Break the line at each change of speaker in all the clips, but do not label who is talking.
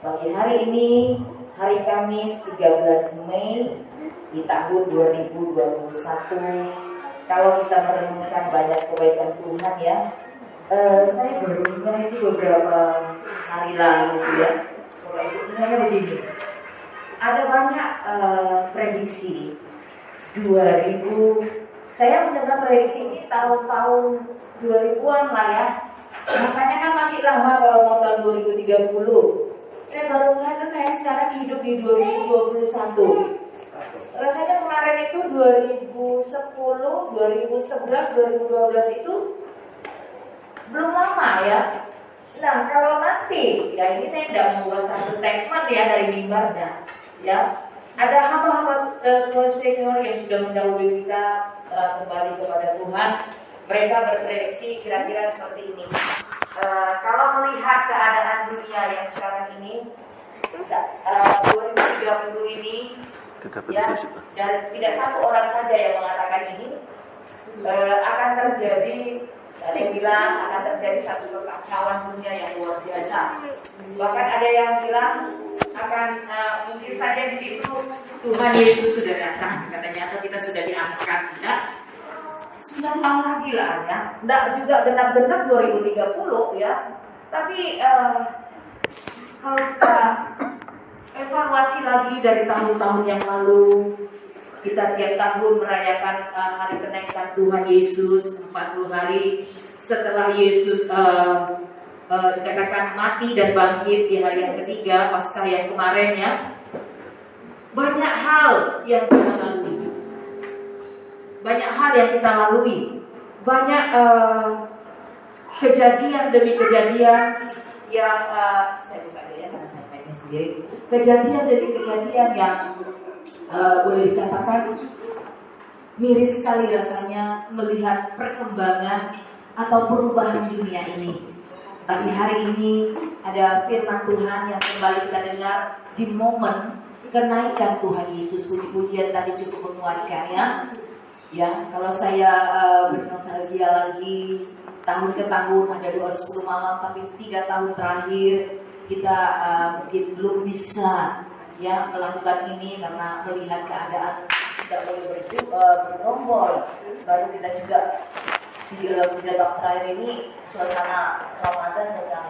Pagi hari ini, hari Kamis 13 Mei di tahun 2021. Kalau kita merenungkan banyak kebaikan Tuhan ya, saya baru dengar itu beberapa hari lalu gitu ya. Dengarnya begini, ada banyak prediksi 2000. Saya mendengar prediksi ini tahun-tahun 2000-an lah ya. Rasanya kan masih lama kalau mau tahun 2030. Saya baru mendengar saya sekarang hidup di 2021. Rasanya kemarin itu 2010, 2011, 2012 itu belum lama ya. Nah kalau nanti, ya ini saya tidak membuat satu statement ya dari mimbarnya, ya. Ada hamba-hamba senior yang sudah mendahului kita kembali kepada Tuhan. Mereka berprediksi kira-kira seperti ini. Kalau melihat keadaan dunia yang sekarang ini, 2030 ini, ya, dan tidak satu orang saja yang mengatakan ini, akan terjadi, ada yang bilang akan terjadi satu kekacauan dunia yang luar biasa. Bahkan ada yang bilang akan mungkin saja di situ Tuhan Yesus sudah datang, katanya, atau kita sudah diangkat, ya. Sudah tahun lagi lah ya, tidak juga genap-genap 2030 ya. Tapi kalau kita evaluasi lagi dari tahun-tahun yang lalu, kita tiap tahun merayakan hari kenaikan Tuhan Yesus 40 hari setelah Yesus dikatakan mati dan bangkit di hari yang ketiga Paskah yang kemarin ya. Banyak hal yang kita lalui. Banyak hal yang kita lalui, banyak kejadian demi kejadian yang saya buka aja ya karena saya pengen sendiri. Kejadian demi kejadian yang boleh dikatakan miris sekali rasanya melihat perkembangan atau perubahan dunia ini. Tapi hari ini ada firman Tuhan yang kembali kita dengar di momen kenaikan Tuhan Yesus. Puji-pujian tadi cukup menguatkan ya. Ya, kalau saya bernostalgia lagi tahun ke tahun ada doa 10 malam, tapi 3 tahun terakhir kita mungkin belum bisa ya melakukan ini karena melihat keadaan tidak boleh bergerombol. Baru kita juga di babak terakhir ini suasana Ramadan dengan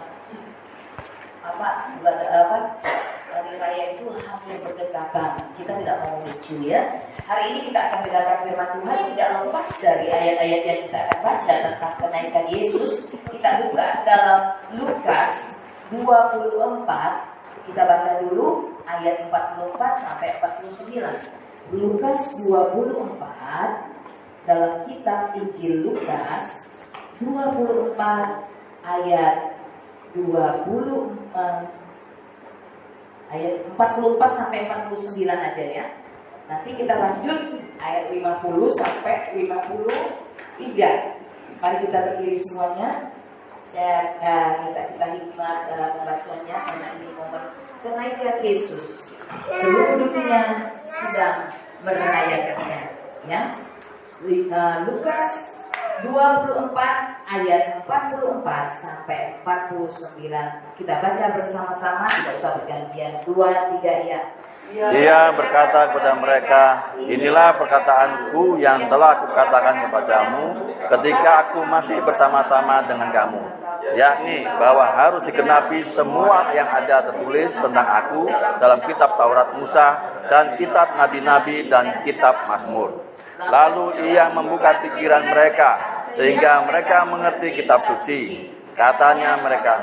hari raya itu hampir berdekatan. Kita tidak mau lucu ya. Hari ini kita akan dengarkan firman Tuhan tidak lepas dari ayat-ayat yang kita akan baca tentang kenaikan Yesus. Kita buka dalam Lukas 24. Kita baca dulu ayat 44 sampai 49. Lukas 24 dalam kitab Injil Lukas 24 ayat 44 sampai 49 aja ya. Nanti kita lanjut ayat 50 sampai 53. Mari kita berdiri semuanya. Saya minta kita hikmat dalam membacanya karena ini momen kenaikan Yesus. Seluruh dunia sedang merayakannya. Ya. Lukas 24 ayat 44 sampai 49. Kita baca bersama-sama, tidak usah bergantian. 2, 3 ya.
Dia berkata kepada mereka, inilah perkataanku yang telah kukatakan kepadamu ketika aku masih bersama-sama dengan kamu, yakni bahwa harus digenapi semua yang ada tertulis tentang aku dalam kitab Taurat Musa dan kitab Nabi-Nabi dan kitab Mazmur. Lalu ia membuka pikiran mereka sehingga mereka mengerti kitab suci. Katanya mereka,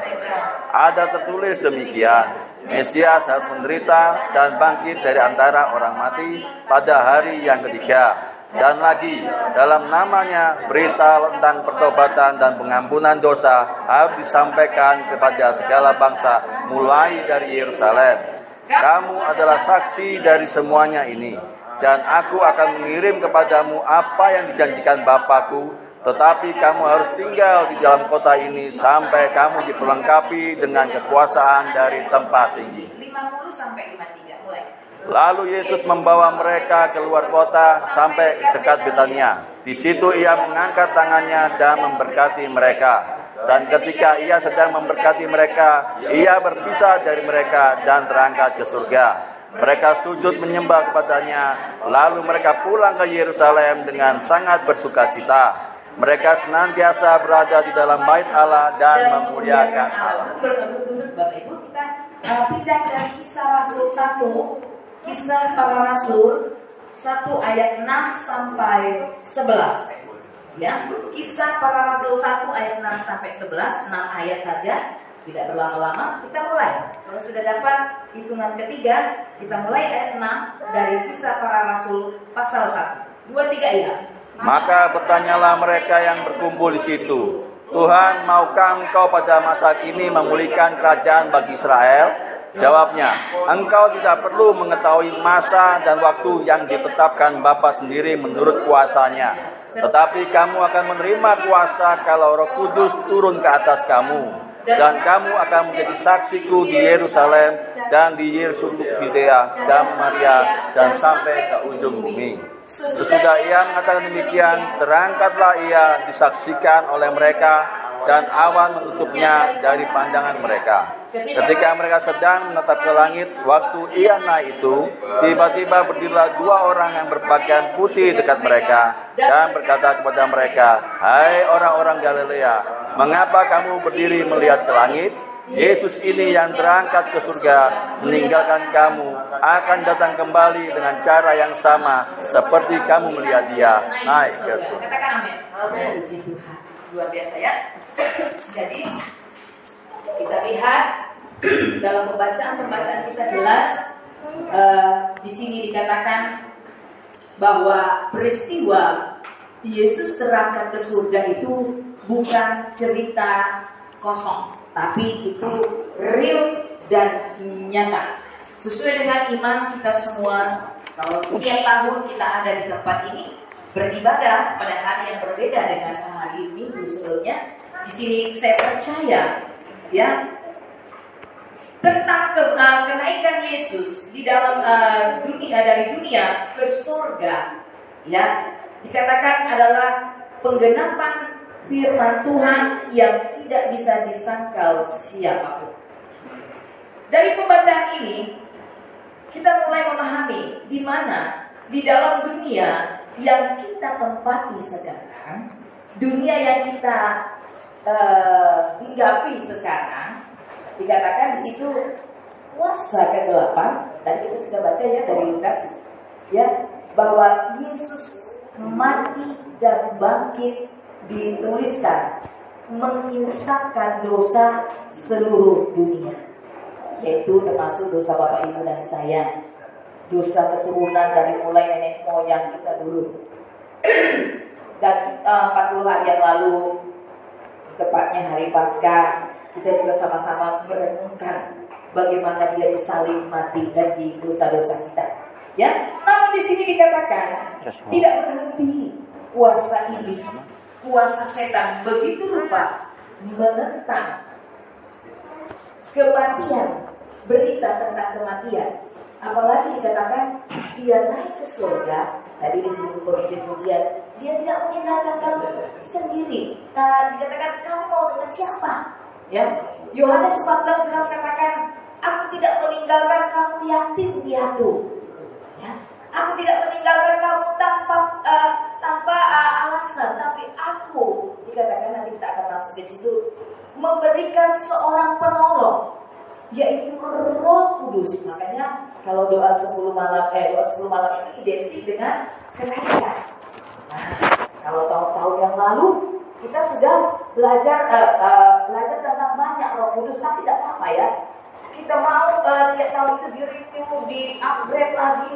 ada tertulis demikian, Mesias harus menderita dan bangkit dari antara orang mati pada hari yang ketiga. Dan lagi, dalam namanya berita tentang pertobatan dan pengampunan dosa harus disampaikan kepada segala bangsa mulai dari Yerusalem. Kamu adalah saksi dari semuanya ini. Dan aku akan mengirim kepadamu apa yang dijanjikan Bapakku. Tetapi kamu harus tinggal di dalam kota ini sampai kamu diperlengkapi dengan kekuasaan dari tempat tinggi.
50 sampai 53 mulai.
Lalu Yesus membawa mereka keluar kota sampai dekat Betania. Di situ ia mengangkat tangannya dan memberkati mereka. Dan ketika ia sedang memberkati mereka, ia berpisah dari mereka dan terangkat ke surga. Mereka sujud menyembah kepadanya, lalu mereka pulang ke Yerusalem dengan sangat bersukacita. Mereka senantiasa berada di dalam bait Allah dan memuliakan Allah.
Bapak Ibu, kita pindah ke Kisah Rasul 1, Kisah Para Rasul 1 ayat 6 sampai 11. Ya, Kisah Para Rasul 1 ayat 6 sampai 11, 6 ayat saja, tidak berlama-lama. Kita mulai. Kalau sudah dapat hitungan ketiga, kita mulai ayat 6 dari Kisah Para Rasul pasal 1. 2, 3 ya.
Maka bertanyalah mereka yang berkumpul di situ, Tuhan, maukah engkau pada masa kini memulihkan kerajaan bagi Israel? Jawabnya, engkau tidak perlu mengetahui masa dan waktu yang ditetapkan Bapa sendiri menurut kuasanya. Tetapi kamu akan menerima kuasa kalau Roh Kudus turun ke atas kamu. Dan kamu akan menjadi saksiku di Yerusalem dan di Yudea dan Samaria dan sampai ke ujung bumi. Sesudah ia mengatakan demikian, terangkatlah ia disaksikan oleh mereka dan awan menutupnya dari pandangan mereka. Ketika mereka sedang menatap ke langit, waktu ia naik itu, tiba-tiba berdirilah 2 orang yang berpakaian putih dekat mereka dan berkata kepada mereka, "Hai orang-orang Galilea, mengapa kamu berdiri melihat ke langit? Yesus ini yang terangkat ke surga, meninggalkan kamu, akan datang kembali dengan cara yang sama seperti kamu melihat dia naik ke surga."
Katakan amin. Amin. Puji Tuhan. Luar biasa ya. Jadi kita lihat dalam pembacaan kita jelas di sini dikatakan bahwa peristiwa Yesus terangkat ke surga itu bukan cerita kosong, tapi itu real dan nyata. Sesuai dengan iman kita semua, kalau setiap tahun kita ada di tempat ini beribadah pada hari yang berbeda dengan hari Minggu sebelumnya, di sini saya percaya ya tentang kenaikan Yesus di dalam dunia, dari dunia ke surga, ya dikatakan adalah penggenapan firman Tuhan yang tidak bisa disangkal siapapun. Dari pembacaan ini kita mulai memahami di mana di dalam dunia yang kita tempati sekarang, dunia yang kita hinggapi sekarang, dikatakan di situ kuasa kegelapan. Tadi kita sudah baca ya dari Lukas, ya bahwa Yesus mati dan bangkit dituliskan menginsafkan dosa seluruh dunia, yaitu termasuk dosa Bapak Ibu dan saya, dosa keturunan dari mulai nenek moyang kita dulu. Dan 40 hari yang lalu, tepatnya hari Paskah, kita juga sama-sama merenungkan bagaimana dia disalib, mati dan di dosa-dosa kita. Ya, namun di sini dikatakan tidak berhenti kuasa iblis, kuasa setan begitu rupa menentang kematian, berita tentang kematian. Apalagi dikatakan dia naik ke surga. Tadi di sini pemimpin pujian, dia tidak meninggalkan kamu sendiri. Dikatakan kamu mau dengan siapa? Ya, Yohanes 14 jelas katakan, aku tidak meninggalkan kamu yatim piatu. Ya, aku tidak meninggalkan kamu tanpa alasan, tapi aku, dikatakan nanti kita akan masuk di situ, memberikan seorang penolong, yaitu Roh Kudus. Makanya kalau doa 10 malam ini identik dengan kenaikan. Nah, kalau tahun-tahun yang lalu kita sudah belajar tentang banyak Roh Kudus, tapi tidak apa-apa ya. Kita mau tiap tahun itu di-review, di-upgrade lagi,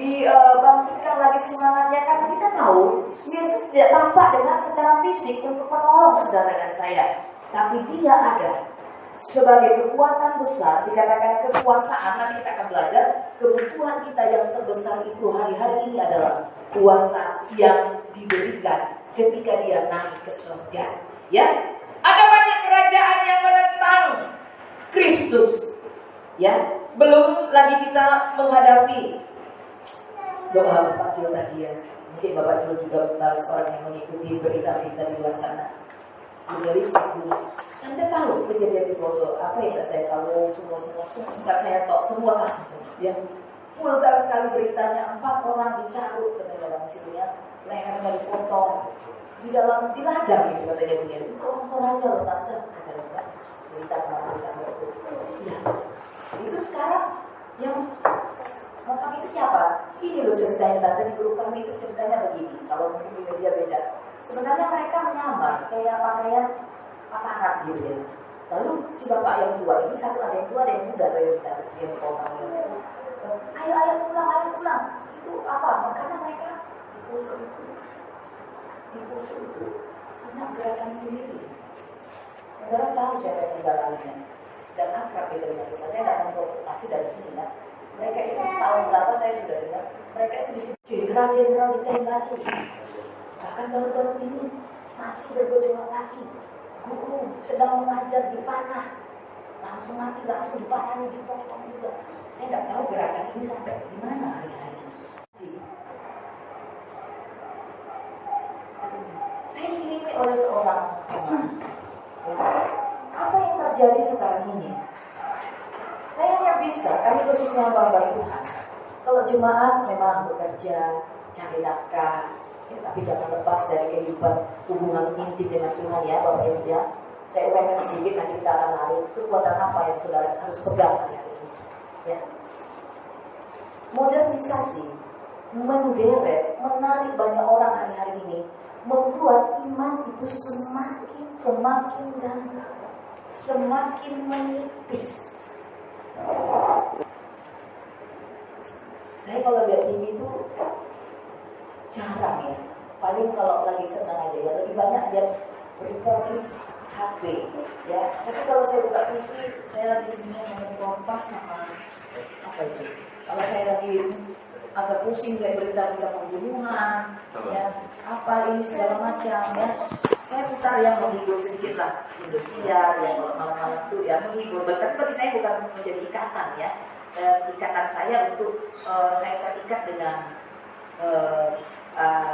dibangkitkan lagi semangatnya, karena kita tahu Yesus tidak tampak dengan secara fisik untuk menolong saudara dan saya, tapi Dia ada sebagai kekuatan besar. Dikatakan kekuasaan, nanti kita akan belajar kebutuhan kita yang terbesar itu hari-hari ini adalah kuasa yang diberikan ketika Dia naik ke surga. Ya, ada banyak kerajaan yang menentang Kristus. Ya, belum lagi kita menghadapi doa Bapak Jul tadi ya. Mungkin Bapak Jul juga seorang yang mengikuti berita-berita di luar sana. Jadi dulu. Anda tahu kejadian di Poso apa yang saya tahu semua nggak saya tahu semua kan ya. Vulgar sekali beritanya, 4 orang dicabut ke dalam sininya, lehernya dipotong di dalam di ladang gitu katanya begini. Itu orang Toraja loh tante kata cerita itu. Ya, itu sekarang yang ngomong itu siapa? Ini loh ceritanya tante di grup kami itu ceritanya begini. Kalau mungkin di media beda. Sebenarnya mereka menyamar kayak pakaian aparat gitu ya. Lalu si bapak yang tua ini satu ada yang tua ada yang muda ada yang orang itu. Ayo pulang. Itu apa? Karena mereka di Poso itu punya gerakan sendiri. Saudara tahu siapa yang mendalamnya dan akrab gitu dengan kita. Saya tidak memprovokasi dari sini ya. Mereka itu tahun berapa saya sudah dengar. Mereka itu disebut jenderal ditembaki. Bahkan baru-baru ini masih bergejolak lagi. Guru sedang mengajar dipanah, langsung mati, langsung dipanah, dipotong juga. Saya tidak tahu gerakan ini sampai di mana hari-hari ini. Saya dikirimi oleh seorang teman. Apa yang terjadi sekarang ini? Saya hanya bisa, kami khususnya hamba Tuhan. Kalau jemaat memang bekerja, cari nafkah, ya, tapi jangan lepas dari kehidupan hubungan intim dengan Tuhan ya Bapak Ibu ya. Saya uraikan sedikit nanti kita akan lari. Kekuatan apa yang saudara harus pegang hari ini? Ya. Modernisasi menggeret, menarik banyak orang hari-hari ini, membuat iman itu semakin dangkal, semakin menipis. Saya kalau lihat TV itu jarang ya. Paling kalau lagi senang aja ya. Lebih banyak lihat berita di HP ya. Tapi kalau saya buka TV, saya lagi sebenarnya nonton Kompas sama apa itu. Kalau saya lagi agak pusing lihat berita-berita pembunuhan, ya apa ini segala macam ya. Saya putar yang menghibur sedikit lah, Indosiar yang kalau malam-malam itu ya menghibur. Tapi bagi saya bukan menjadi ikatan ya. Ikatan saya untuk saya terikat dengan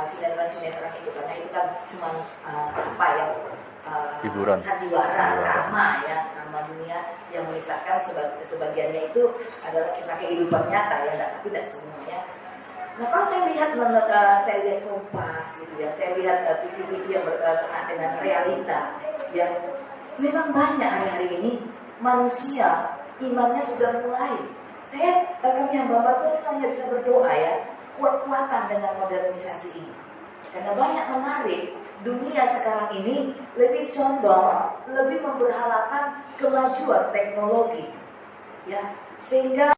sinetron itu karena itu kan cuma apa ya
hiburan
sandiwara drama ya drama dunia yang mengisahkan sebagiannya itu adalah kisah kehidupan nyata ya tapi tidak semuanya. Nah kalau saya lihat Kompas gitu ya, saya lihat TV-TV yang berkenaan dengan realita yang memang banyak hari-hari ini manusia imannya sudah mulai. Kami yang Bapak itu hanya bisa berdoa ya, kuat-kuatan dengan modernisasi ini. Karena banyak menarik, dunia sekarang ini lebih condong, lebih memberhalakan kemajuan teknologi. Ya, sehingga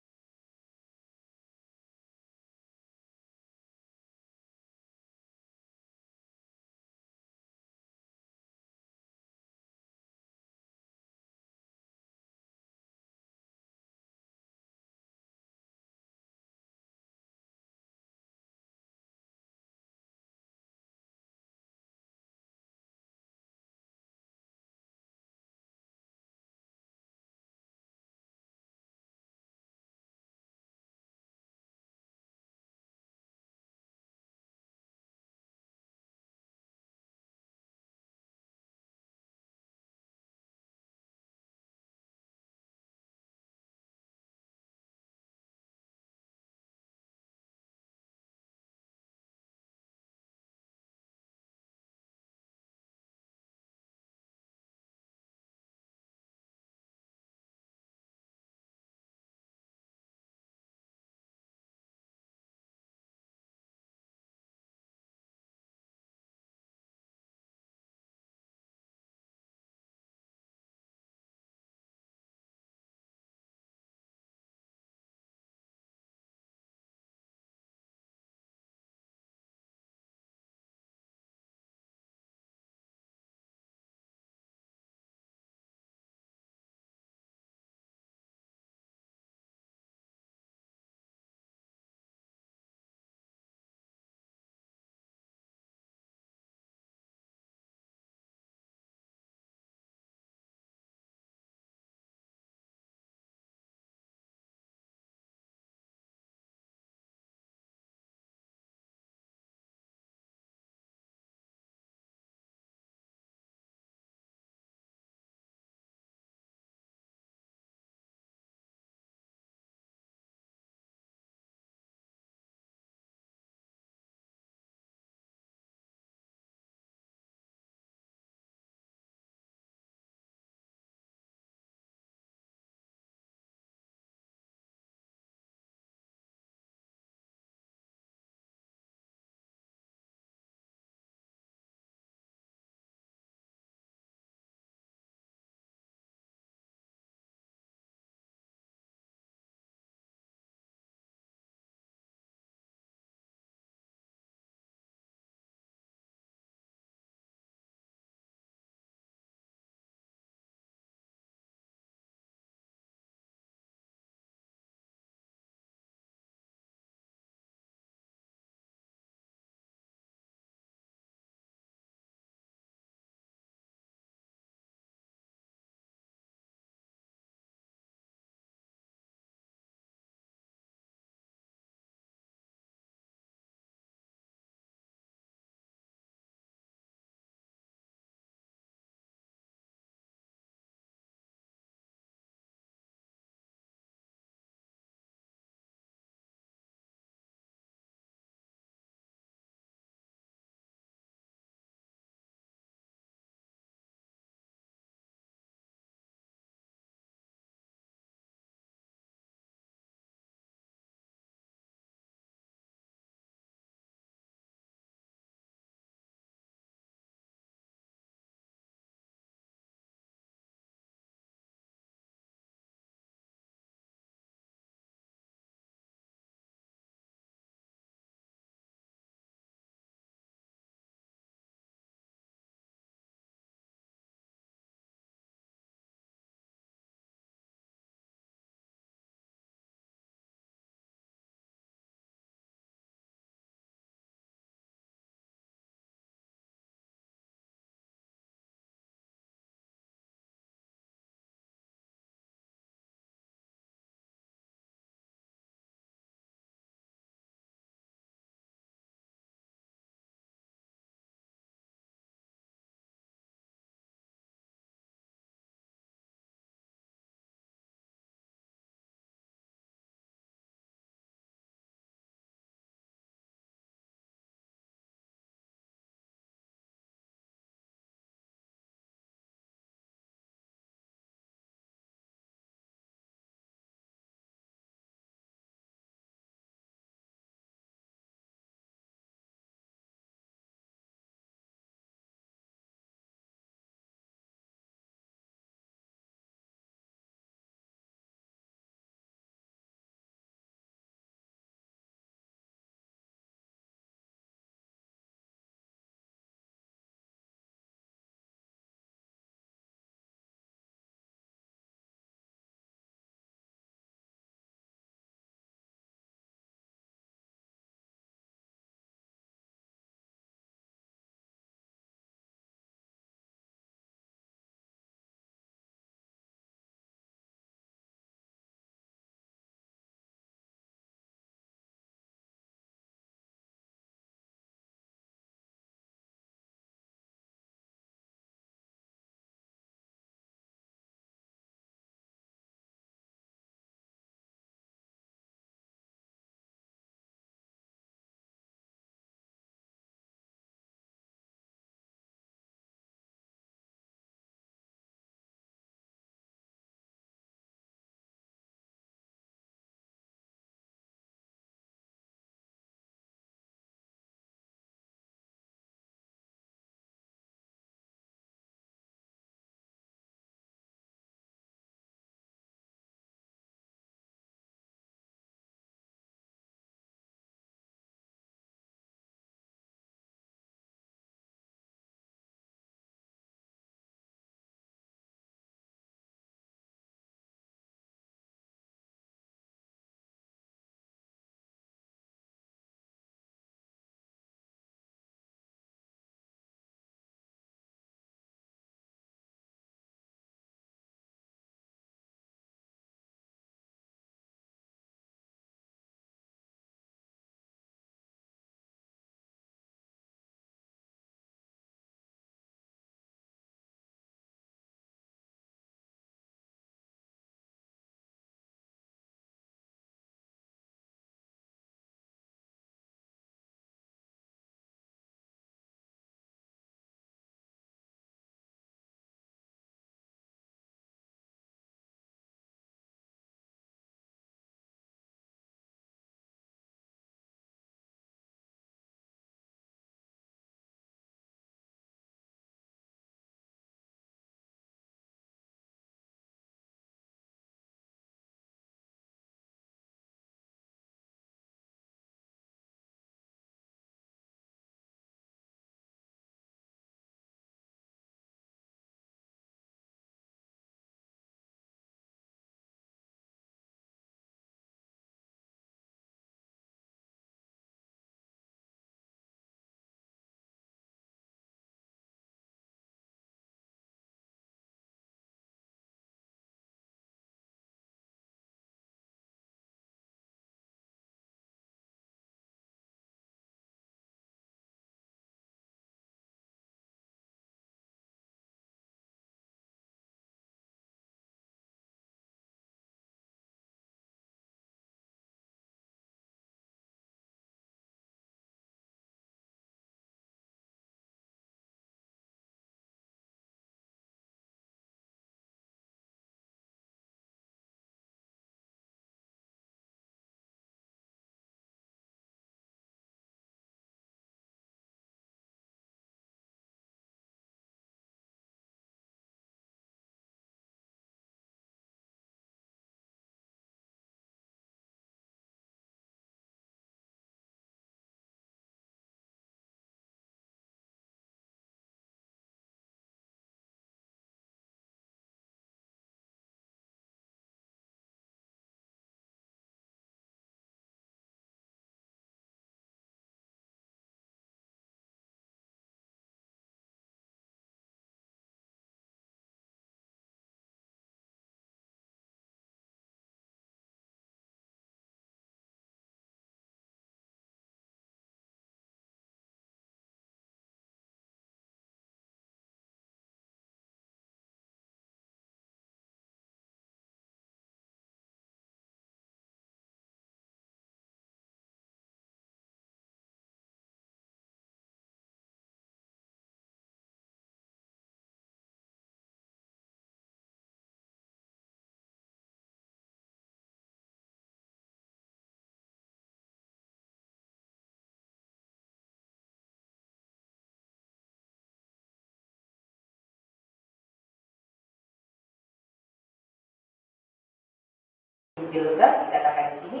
Injil Lukas dikatakan di sini.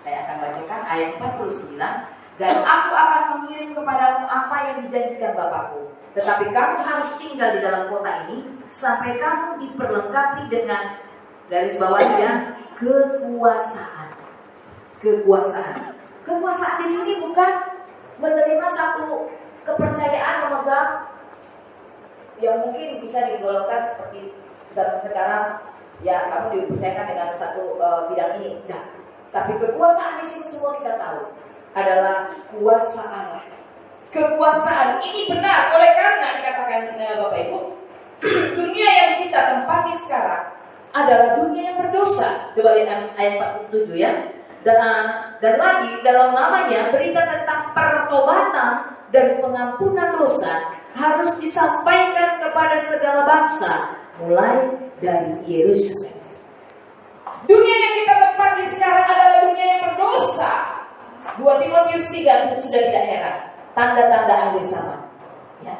Saya akan bacakan ayat 49. Dan aku akan mengirim kepadamu apa yang dijanjikan Bapakku. Tetapi kamu harus tinggal di dalam kota ini sampai kamu diperlengkapi dengan garis bawahnya kekuasaan. Kekuasaan. Kekuasaan di sini bukan menerima satu kepercayaan memegang yang mungkin bisa digolongkan seperti zaman sekarang, ya kamu dipercayakan dengan satu bidang ini. Enggak. Tapi kekuasaan di sini semua kita tahu adalah kuasa Allah. Kekuasaan ini benar oleh karena dikatakan Bapak Ibu, dunia yang kita tempati sekarang adalah dunia yang berdosa. Coba lihat ayat 47 ya. Dan lagi dalam namanya berita tentang pertobatan dan pengampunan dosa harus disampaikan kepada segala bangsa, mulai dari Yerusalem. Dunia yang kita tempati sekarang adalah dunia yang berdosa. 2 Timotius 3 itu sudah tidak heran. Tanda-tanda akhir zaman. Ya.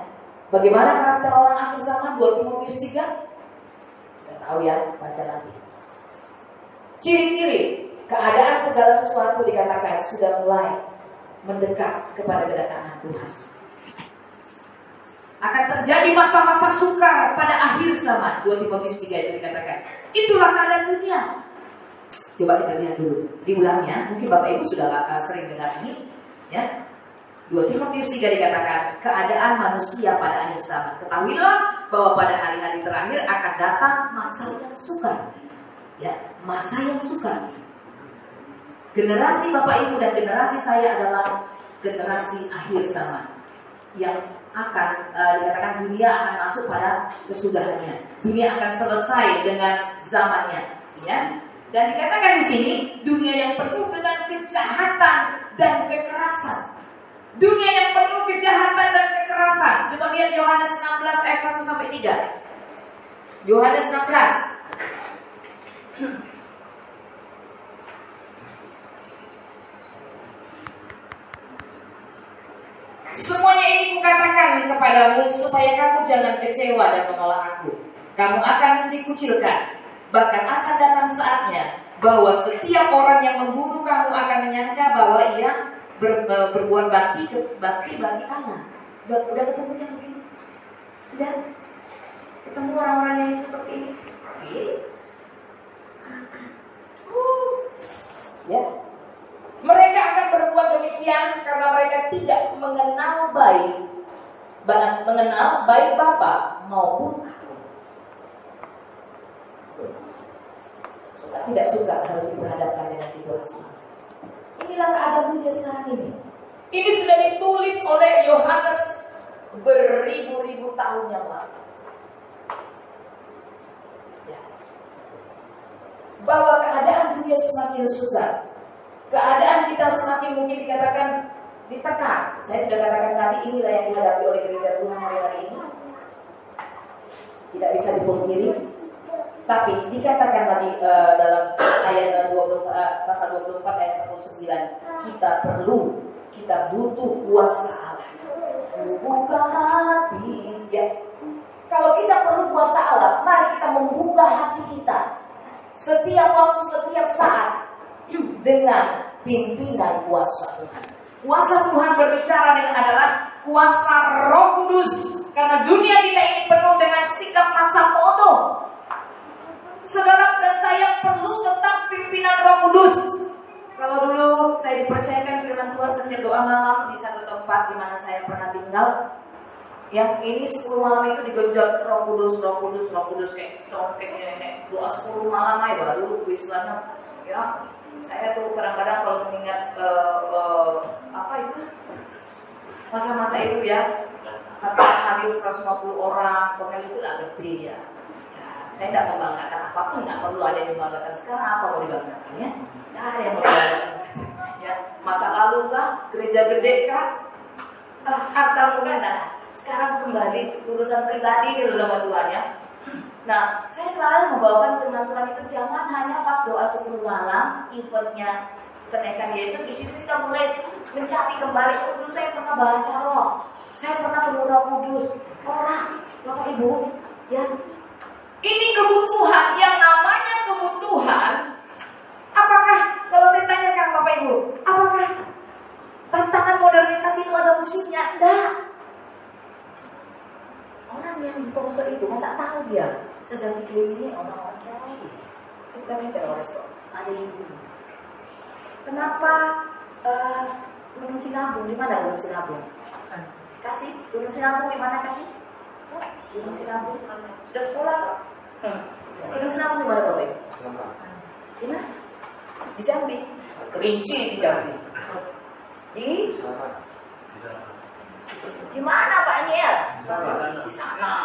Bagaimana karakter orang akhir zaman? 2 Timotius 3. Sudah tahu ya, baca nanti. Ciri-ciri keadaan segala sesuatu dikatakan sudah mulai mendekat kepada kedatangan Tuhan. Akan terjadi masa-masa sukar pada akhir zaman. 2 Timotius 3 itu dikatakan. Itulah keadaan dunia. Coba kita lihat dulu. Diulangnya, mungkin Bapak Ibu sudah sering dengar ini. Ya. 2 Timotius 3 dikatakan, keadaan manusia pada akhir zaman. Ketahuilah bahwa pada hari-hari terakhir akan datang masa yang sukar. Ya, masa yang sukar. Generasi Bapak Ibu dan generasi saya adalah generasi akhir zaman. Yang akan dikatakan dunia akan masuk pada kesudahannya. Dunia akan selesai dengan zamannya. Ya. Dan dikatakan di sini dunia yang penuh dengan kejahatan dan kekerasan. Dunia yang penuh kejahatan dan kekerasan. Coba lihat Yohanes 16 ayat 1 sampai 3. Yohanes 16. Semuanya ini kukatakan kepadamu supaya kamu jangan kecewa dan menolak aku. Kamu akan dikucilkan. Bahkan akan datang saatnya bahwa setiap orang yang membunuh kamu akan menyangka bahwa ia berbuat bakti bagi Allah. Udah ketemu yang begini? Sudah ketemu orang-orang yang seperti ini? Ya. Mereka akan berbuat demikian karena mereka tidak mengenal baik Bapa maupun aku. Tidak suka harus diperhadapkan dengan situasi. Inilah keadaan dunia sekarang ini. Ini sudah ditulis oleh Yohanes beribu-ribu tahun yang lalu. Ya. Bahwa keadaan dunia semakin sukar. Keadaan kita semakin mungkin dikatakan ditekan. Saya sudah katakan tadi, inilah yang dihadapi oleh gereja Tuhan hari-hari ini. Tidak bisa dipungkiri. Tapi dikatakan tadi dalam ayat 20, pasal 24 ayat 49, kita butuh kuasa Allah. Buka hati. Ya. Kalau kita perlu kuasa Allah, mari kita membuka hati kita setiap waktu, setiap saat dengan pimpinan kuasa Tuhan. Kuasa Tuhan berbicara dengan adalah kuasa Roh Kudus. Karena dunia kita ini penuh dengan sikap masa bodoh. Saudara dan saya perlu tentang pimpinan Roh Kudus. Kalau dulu saya dipercayakan firman Tuhan setiap doa malam di satu tempat di mana saya pernah tinggal, ya ini 10 malam itu digenjot Roh Kudus kayak doa 10 malam aja baru istilahnya. Ya, saya tuh kadang-kadang kalau mengingat apa itu masa-masa itu ya, kata hadir 150 orang, pokoknya itu agak gede ya. Saya tidak membanggakan apapun, nggak perlu ada yang membanggakan sekarang. Apa mau dibanggakan ya? Nggak ada yang membanggakan. Ya, masa lalu kah? Gereja gede kah? Harta bukan? Nah, sekarang kembali urusan pribadi dulu sama Tuhan ya. Nah, saya selalu membawakan firman Tuhan itu jangan hanya pas doa 10 malam, eventnya kenaikan Yesus. Di situ kita mulai mencari kembali. Dulu saya pernah bahasa roh, saya pernah penuh Roh Kudus. Orang, Bapak Ibu, ya. Ini kebutuhan yang namanya kebutuhan, apakah kalau saya tanya sekarang Bapak Ibu, apakah tantangan modernisasi itu ada musimnya? Enggak. Orang yang di poster itu masa tahu dia sedang dikelilingi orang-orang teroris. Bukan yang teroris kok, ada di sini. Kenapa Gunung Sinabung? Di mana Gunung Sinabung? Kasih Gunung Sinabung di mana kasih? Gunung Sinabung sudah sekolah kok. Gunung Sinabung di mana Bapak? Di mana? Di Jambi. Kerinci di Jambi. Di mana Pak Niel? Di sana.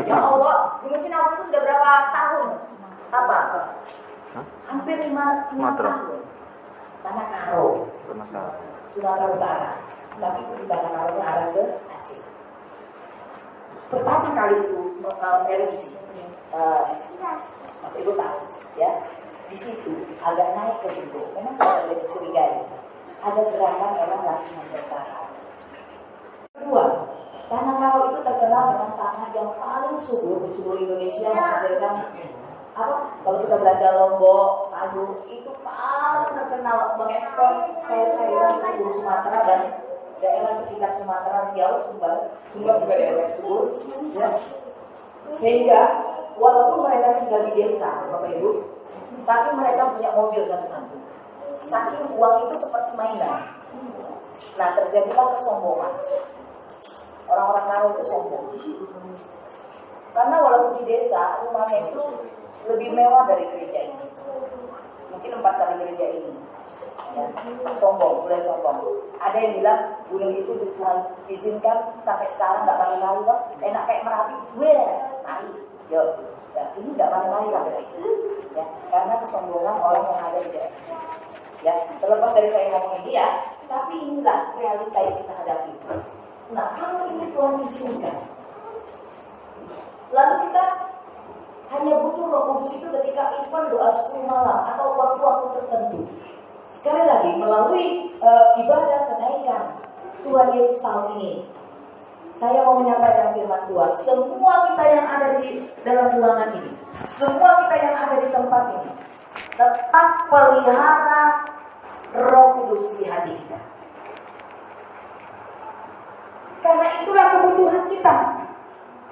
Ya Allah, Gunung Sinabung itu sudah berapa tahun? Apa? Hampir 5 tahun. Tanah Karo, Sumatera Utara. Tapi itu di Tanah Karo arah ke Aceh. Pertama kali itu erupsi. Bapak Ibu tahu, ya. Di situ agak naik ke situ. Memang sudah lebih dicurigai. Ada gerakan orang latihan bertahan. Kedua, Tanah Karo itu terkenal dengan tanah yang paling subur di seluruh Indonesia, menghasilkan apa? Kalau kita belanja Lombok, Sagu, itu paling terkenal mengekspor sayur-sayuran di seluruh Sumatera dan daerah sekitar Sumatera, Riau, Sumbar juga daerah subur. Ya. Sehingga walaupun mereka tinggal di desa, Bapak Ibu, tapi mereka punya mobil satu-satu. Saking uang itu seperti mainan. Nah, terjadilah kesombongan. Orang-orang Karo itu sombong. Karena walaupun di desa, rumahnya itu lebih mewah dari gereja ini. Mungkin 4 kali gereja ini. Ya, sombong, mulai sombong. Ada yang bilang gunung itu Tuhan izinkan sampai sekarang nggak kali-kali kok. Enak kayak Merapi, gue mari, yuk. Ya, ini nggak kali-kali sampai itu. Ya, karena kesombongan orang yang ada di daerah. Ya, terlepas dari saya ngomongin dia, tapi inilah realita yang kita hadapi. Nah, kalau ini Tuhan izinkan, lalu kita hanya butuh Roh Kudus itu ketika event doa 10 malam atau waktu-waktu tertentu. Sekali lagi, melalui ibadah kenaikan Tuhan Yesus tahun ini, saya mau menyampaikan firman Tuhan. Semua kita yang ada di dalam ruangan ini, semua kita yang ada di tempat ini, tetap pelihara Roh Kudus di hati kita. Karena itulah kebutuhan kita.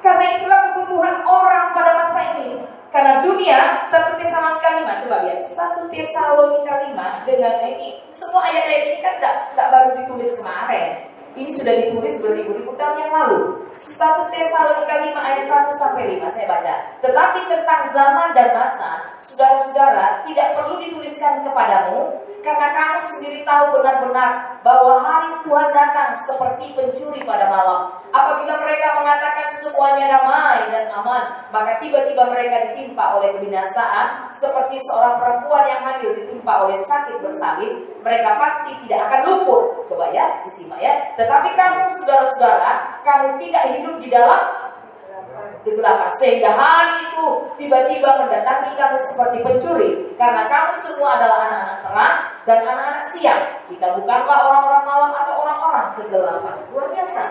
Karena itulah kebutuhan orang pada masa ini. Karena dunia, 1 Tesalonika 5, coba lihat 1 Tesalonika 5 dengan ini. Semua ayat-ayat ini kan tidak baru ditulis kemarin. Ini sudah ditulis beribu-ribu tahun yang lalu. 1 Tesalonika 5 ayat 1 sampai 5 saya baca. Tetapi tentang zaman dan masa, saudara-saudara, tidak perlu dituliskan kepadamu, karena kamu sendiri tahu benar-benar bahwa hari Tuhan datang seperti pencuri pada malam. Apabila mereka mengatakan semuanya damai dan aman, maka tiba-tiba mereka ditimpa oleh kebinasaan, seperti seorang perempuan yang hamil ditimpa oleh sakit bersalin. Mereka pasti tidak akan luput. Coba ya, disimak ya. Tetapi kamu, saudara-saudara, kamu tidak hidup di dalam kegelapan, sehingga hari itu tiba-tiba mendatangi kamu seperti pencuri. Karena kamu semua adalah anak-anak terang dan anak-anak siang. Kita bukanlah orang-orang malam atau orang-orang kegelapan. Luar biasa.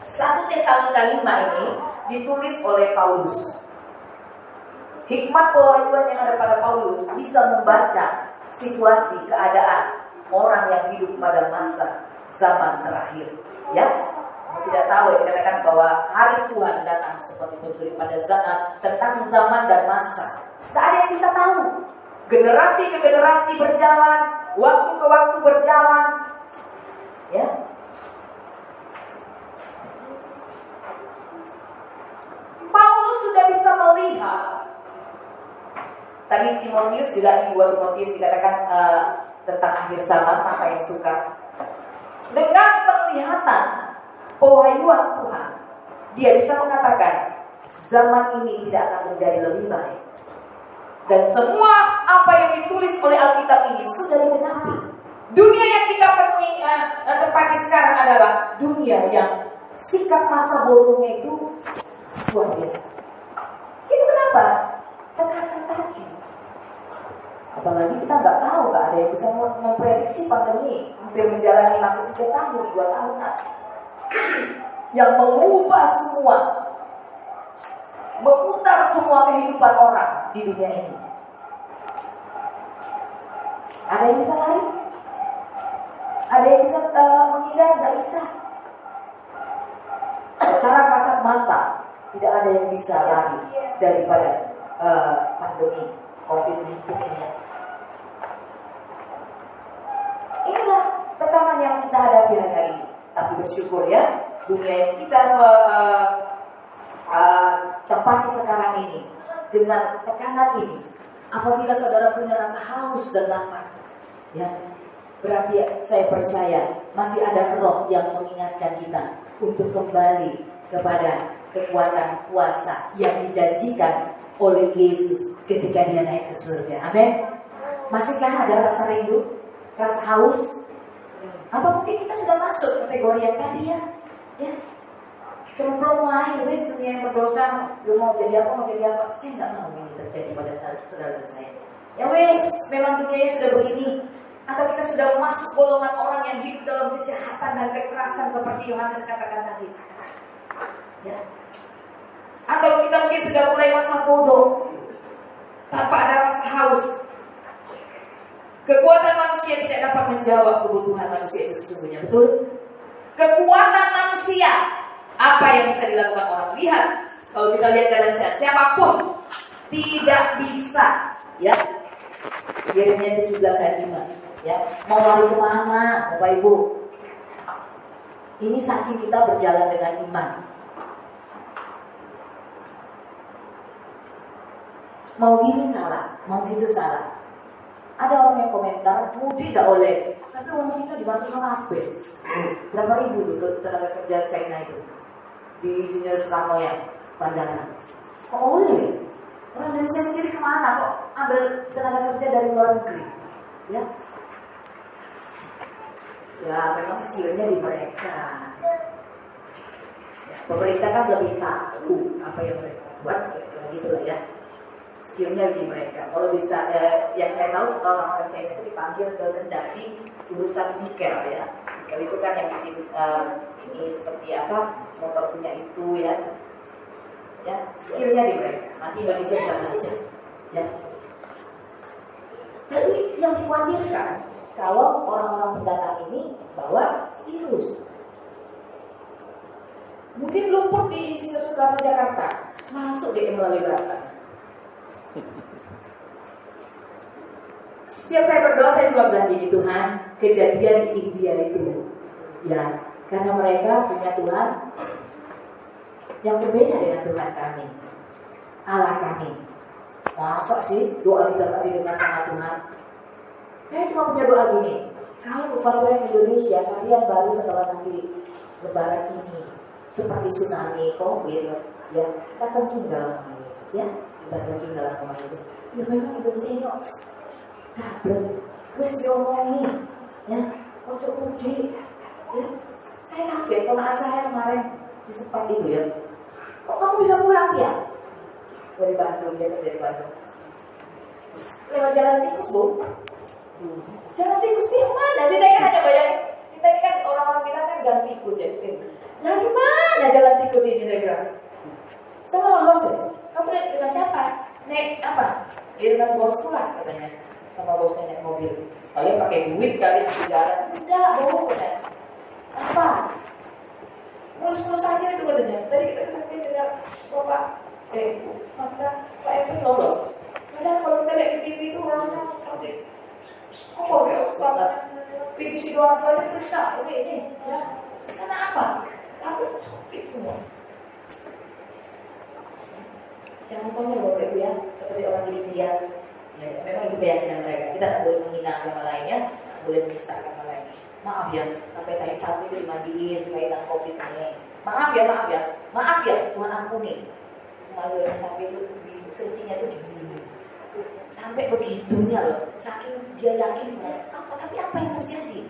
1 Tesalonika 5 ini ditulis oleh Paulus. Hikmat pewahyuan yang ada pada Paulus bisa membaca situasi keadaan orang yang hidup pada masa zaman terakhir. Ya, tidak tahu ya, dikatakan bahwa hari Tuhan datang seperti pencuri pada tentang zaman dan masa. Tak ada yang bisa tahu. Generasi ke generasi berjalan, waktu ke waktu berjalan. Ya. Paulus sudah bisa melihat. Tadi Timotius juga di 2 Timotius dikatakan tentang akhir zaman, masa yang sukar. Dengan penglihatan pewahyuan Tuhan, dia bisa mengatakan zaman ini tidak akan menjadi lebih baik. Dan semua apa yang ditulis oleh Alkitab ini sudah digenapi. Dunia yang kita tempati sekarang adalah dunia yang sikap masa bodohnya itu luar biasa. Itu kenapa? Tekanan tadi. Apalagi kita nggak tahu, nggak ada yang bisa memprediksi pandemi hampir menjalani masuk 3 tahun, 2 tahunan. Yang mengubah semua, memutar semua kehidupan orang di dunia ini. Ada yang bisa lari? Ada yang bisa menghindar? Tidak bisa. Secara kasat mata tidak ada yang bisa lari daripada pandemi COVID-19 ini. Inilah tekanan yang kita hadapi hari ini. Tapi bersyukur ya, dunia yang kita tempati sekarang ini dengan tekanan ini. Apabila saudara punya rasa haus dan lapar, ya, berarti saya percaya masih ada roh yang mengingatkan kita untuk kembali kepada kekuatan kuasa yang dijanjikan oleh Yesus ketika dia naik ke surga. Amin. Masihkah ada rasa rindu, rasa haus? Atau mungkin kita sudah masuk kategori yang tadi ya, cemplung aja wes dunia yang berdosa, mau jadi apa. Saya nggak mau ini terjadi pada saudara dan saya. Ya wes, memang dunianya sudah begini. Atau kita sudah masuk golongan orang yang hidup dalam kejahatan dan kekerasan seperti Yohanes katakan tadi. Ya. Atau kita mungkin sudah mulai masa bodoh tanpa ada rasa haus. Kekuatan manusia tidak dapat menjawab kebutuhan manusia itu sesungguhnya, betul? Kekuatan manusia, apa yang bisa dilakukan orang? Lihat, kalau kita lihat keadaan sehat, siapapun tidak bisa, ya. Yeremia 17 ayat 5, ya. Mau lari kemana, Bapak Ibu? Ini saking kita berjalan dengan iman. Mau gini salah, mau gitu salah. Ada orang yang komentar, mudik tidak oleh, tapi orang Cina dimasukkan apa? Berapa ribu itu tenaga kerja China itu di Insinyur Soekarno ya, bandara. Kok oleh? Orang Indonesia sendiri kemana kok ambil tenaga kerja dari luar negeri? Ya, ya memang skillnya di mereka. Ya, pemerintah kan lebih tahu apa yang mereka buat, gitu lah ya. Skillnya di mereka. Kalau bisa, yang saya tahu orang-orang China itu dipanggil ke Kendari urusan nikel ya. Nikel itu kan yang bikin ini seperti apa motor punya itu ya. Ya, skillnya di mereka. Nanti Indonesia bisa belajar. Ya. Tapi yang dikhawatirkan kalau orang-orang pendatang ini bawa virus. Mungkin lumpur di Insinyur Soekarno Jakarta masuk di melalui Batam. Setiap saya berdoa saya juga bilang gini, Tuhan, kejadian di India itu ya, karena mereka punya Tuhan yang berbeda dengan Tuhan kami, Allah kami. Masa sih doa kita gak didengar sama Tuhan? Saya cuma punya doa gini, kalau keluarga Indonesia kalian baru setelah nanti Lebaran ini seperti tsunami, COVID, ya kita tengking dalam nama Yesus ya. Kita tengking dalam nama Yesus. Ya memang Indonesia ini gablek, wis diomongin, ya, ojo puji, ya. Saya kaget, ponakan saya kemarin di sempat itu ya. Kok kamu bisa pulang ya? Dari Bandung, dia dari Bandung. Lewat jalan tikus, Bu. Jalan tikus di mana sih? Saya kan hanya bayangin. Kita ini kan orang-orang bilang kan jalan tikus ya. Dari mana jalan tikus ini saya bilang? Sama bos ya? Kamu naik dengan siapa? Naik apa? Ya dengan bosku lah katanya. Sama bosnya naik mobil. Kalian pakai duit, kalian jalan. Enggak, bohong katanya. Apa? Mulus-mulus saja itu katanya. Tadi kita saksikan dengan Bapak, maka Pak Evan lolos. Padahal kalau kita lihat di TV itu orangnya seperti kok ya banget. Pinisi doang aja periksa ini. Ya. Karena apa? Takut sakit semua. Jangan konyol Bapak Ibu ya, seperti orang di India. Ya, memang itu keyakinan mereka. Kita tak boleh menghina agama lainnya, tak boleh menista agama lainnya. Maaf ya, sampai tadi saat itu dimandiin supaya hilang COVID ini. Maaf ya, Tuhan ampuni. Malu yang sampai itu kencingnya itu digini. Sampai begitunya loh, saking dia yakin tapi apa yang terjadi?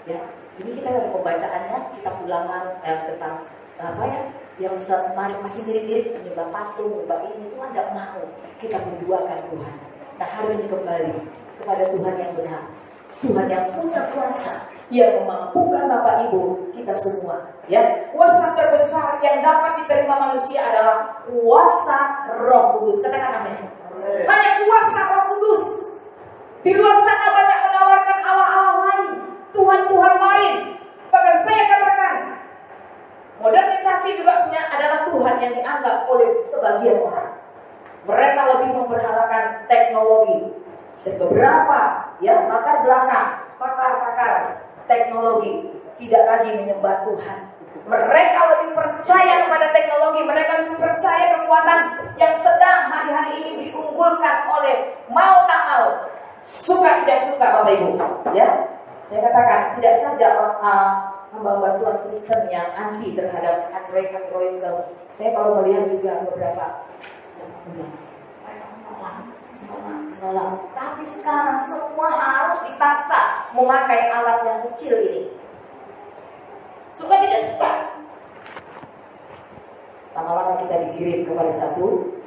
Ya, ini kita ada pembacaannya, kita ulangan tentang apa ya? Yang masih mirip-mirip menyembah patung, menyembah ini, Tuhan tidak mau kita menduakan Tuhan. Nah hari ini kembali kepada Tuhan yang benar, Tuhan yang punya kuasa, yang memampukan Bapak Ibu kita semua. Ya, kuasa terbesar yang dapat diterima manusia adalah kuasa Roh Kudus. Katakan amin. Hanya kuasa Roh Kudus. Di luar sana banyak menawarkan Allah-Allah lain, Tuhan-Tuhan lain. Bahkan saya katakan, modernisasi juga punya adalah Tuhan yang dianggap oleh sebagian orang. Mereka lebih memperhalakan teknologi. Dan beberapa latar belakang pakar-pakar teknologi tidak lagi menyembah Tuhan. Mereka lebih percaya kepada teknologi. Mereka lebih percaya kekuatan yang sedang hari-hari ini diunggulkan oleh mau tak mau, suka tidak suka, Bapak Ibu. Ya, saya katakan tidak saja hamba-hamba Tuhan Kristen yang anti terhadap Androidisme. Saya kalau melihat juga beberapa menolak. Tapi sekarang semua harus dipaksa memakai alat yang kecil ini. Suka tidak suka. Lama-lama kita dikirim kepada satu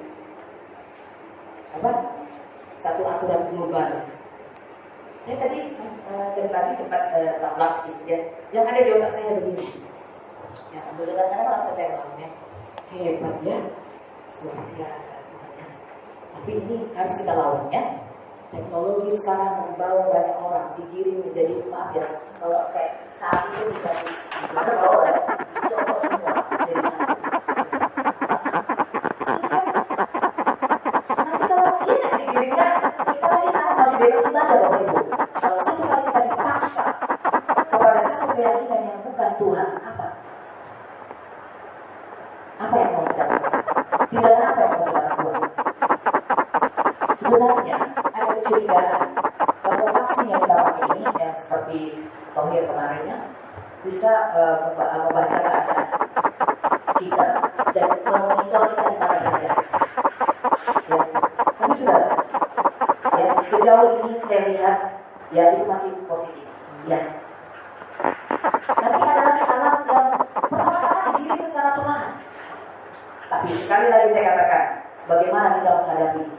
aturan global. Saya tadi sempat tabrak sedikit ya. Yang ada di otak saya begini. Ya sambil dengan langsung saya ngomongnya. Hebat ya, luar biasa. Tapi ini harus kita lawan ya. Teknologi sekarang membawa banyak orang digiring menjadi, maaf ya, kalau kayak saat itu dikasih bawa oleh cowok semua dari sana. Nanti kalau kita digiringnya, kita masih sama, masih bebas ibadah Bapak Ibu. Kalau satu kali kita dipaksa kepada satu keyakinan yang bukan Tuhan, apa yang mau kita lakukan? Tindakan apa yang mau saudara buat? Sebenarnya ada kecurigaan bahwa vaksin yang kita pakai ini, yang seperti Tohir kemarinnya, bisa membaca keadaan kita dan memonitor kita di mana berada. Ya, tapi sudah. Ya, sejauh ini saya lihat, ya itu masih positif. Ya. Nanti ada lagi alat yang pertama-tama digiring secara perlahan. Tapi sekali lagi saya katakan, bagaimana kita menghadapi ini?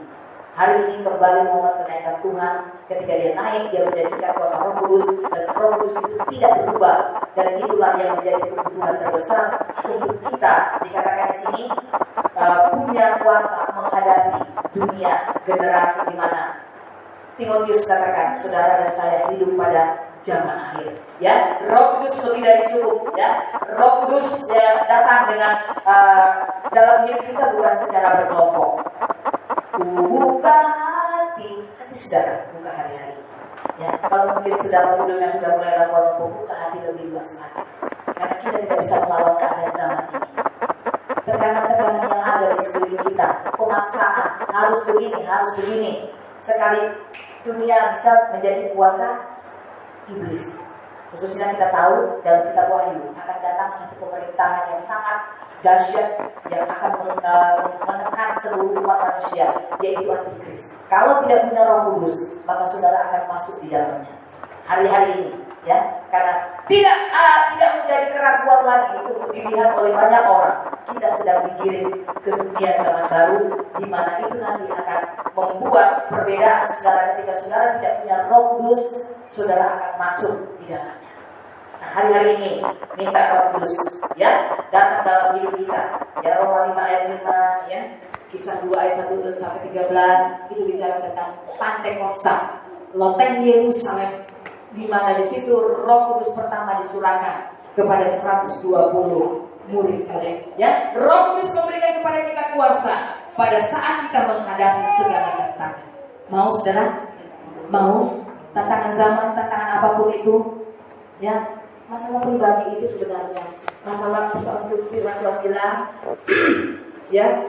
Hari ini kembali momen kenaikan Tuhan. Ketika dia naik, dia menjanjikan kuasa Roh Kudus, dan Roh Kudus itu tidak berubah. Dan itulah yang menjadi kebutuhan terbesar untuk kita. Dikatakan di sini punya kuasa menghadapi dunia generasi di mana Timotius katakan, saudara dan saya hidup pada zaman akhir. Ya, Roh Kudus lebih dari cukup. Ya, Roh Kudus datang dengan dalam hidup kita bukan secara berkelompok. Buka hati saudara, buka hari-hari. Ya, kalau mungkin saudara mudanya sudah mulai lapor, buka hati lebih luas lagi. Karena kita tidak bisa melawan keadaan zaman ini. Tekanan-tekanan yang ada di sekeliling kita, pemaksaan, harus begini. Sekali dunia bisa menjadi kuasa iblis. Khususnya kita tahu dalam kitab Wahyu akan datang satu pemerintahan yang sangat dahsyat yang akan menekan seluruh umat manusia, yaitu Antikris. Kalau tidak punya Roh Kudus, maka saudara akan masuk di dalamnya. Hari-hari ini, ya, karena tidak menjadi keraguan lagi untuk dilihat oleh banyak orang. Kita sedang digiring ke dunia zaman baru, di mana itu nanti akan membuat perbedaan saudara. Ketika saudara tidak punya Roh Kudus, saudara akan masuk di dalamnya. Nah, hari-hari ini minta Roh Kudus, ya, datang dalam hidup kita. Ya, Roma 5 ayat 5, ya, Kisah 2 ayat 1 sampai 13 itu bicara tentang Pantekosta, loteng Yerusalem, di mana di situ Roh Kudus pertama dicurahkan kepada 120 murid. Ya, Roh Kudus memberikan kepada kita kuasa pada saat kita menghadapi segala tantangan. Mau saudara? Mau tantangan zaman, tantangan apapun itu, ya. Masalah pribadi itu sebenarnya masalah persoalan itu firman Tuhan bilang, ya,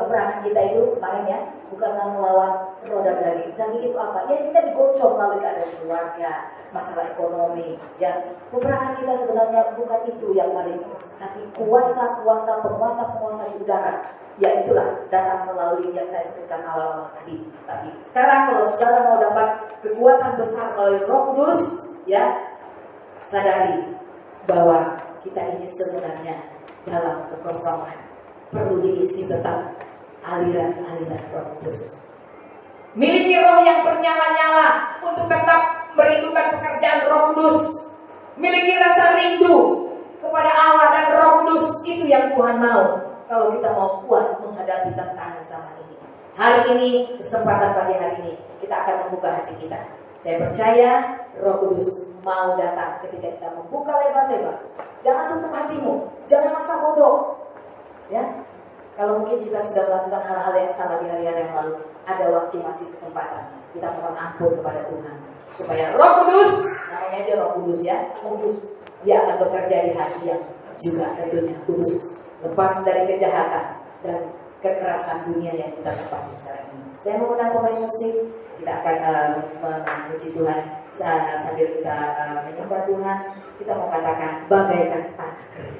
peperangan kita itu kemarin ya bukanlah melawan roh dan daging. Daging itu apa? Ya kita digocok melalui keadaan keluarga, masalah ekonomi. Ya, peperangan kita sebenarnya bukan itu yang paling, tapi penguasa di udara. Ya itulah datang melalui yang saya sebutkan awal-awal tadi. Tapi sekarang kalau saudara mau dapat kekuatan besar melalui Roh Kudus, ya, sadari bahwa kita ini sebenarnya dalam kekosongan, perlu diisi tetap aliran-aliran Roh Kudus. Miliki roh yang bernyala-nyala untuk tetap merindukan pekerjaan Roh Kudus, miliki rasa rindu kepada Allah dan Roh Kudus. Itu yang Tuhan mau. Kalau kita mau kuat menghadapi tantangan zaman ini. Hari ini, kesempatan pagi hari ini, kita akan membuka hati kita. Saya percaya Roh Kudus mau datang ketika kita membuka lebar-lebar. Jangan tutup hatimu, jangan masa bodoh. Ya, kalau mungkin kita sudah melakukan hal-hal yang salah di hari-hari yang lalu, ada waktu masih kesempatan. Kita mohon ampun kepada Tuhan. Supaya Roh Kudus, namanya aja Roh Kudus ya, kudus. Dia akan bekerja di hati yang juga tentunya kudus. Lepas dari kejahatan dan kekerasan dunia yang kita tempati sekarang ini. Saya mengundang pemain musik. Kita akan memuji Tuhan sambil kita menyembah Tuhan. Kita mau katakan bagaikan tanah kering.